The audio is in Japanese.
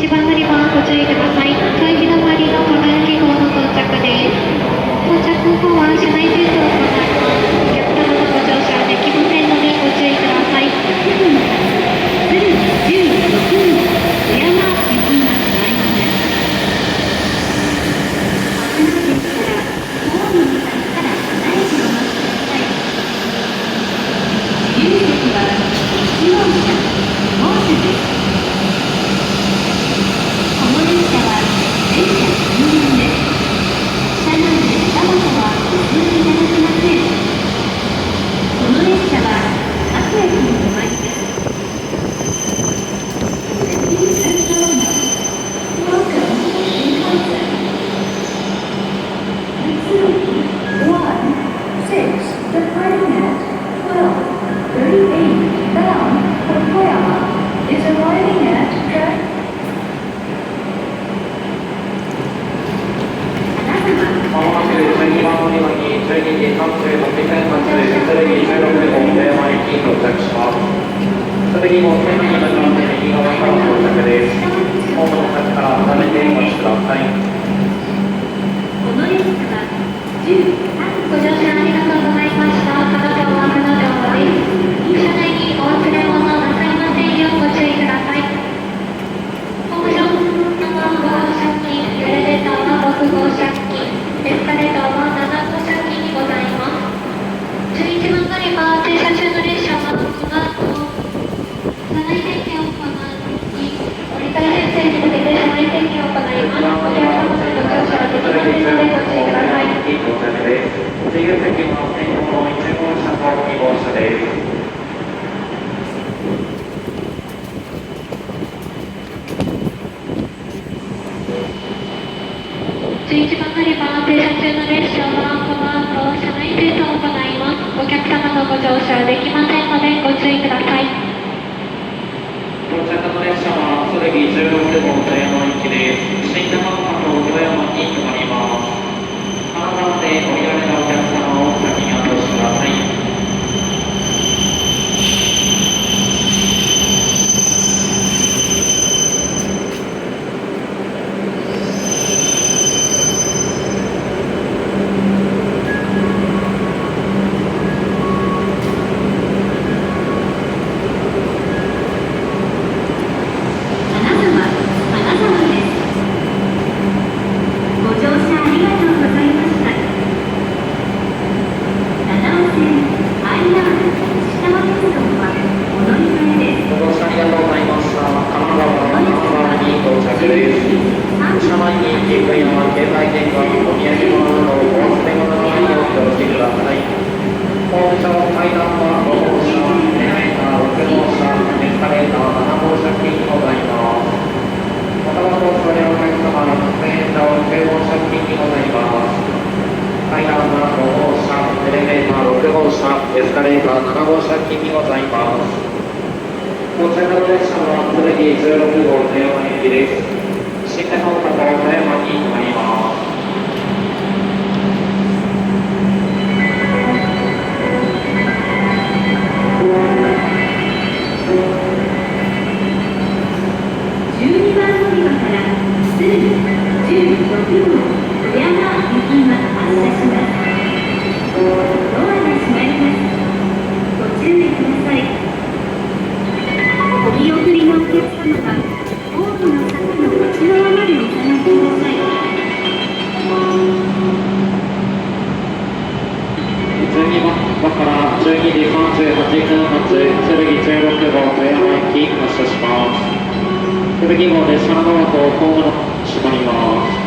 11番乗り場ご注意ください。海日の周りの輝き号の到着です。到着後は車内清掃を行います。お客様のご乗車はできませんのでご注意ください。16人、小山行きます。11番乗り場停車中の列車はこの後車内清掃を行います。お客様のご乗車はできませんのでご注意ください。到着の列車はそれぎ16号富山行きです。新長岡と富山に停まります。改めて降りられたお客様を先にお通しください。エスカレーター7号車付近にございます。到着の列車はそれぎ16号富山行きです。新長岡と富山に停まります。12番乗り場からすぐ16号富山行きが発車します。ドアが閉まります。ご注意ください。お見送りのお客様はホームの柵の内側までお下がりください。12番から12時38分発剣16号富山行き発車します。剣号で品川とホームの閉まります。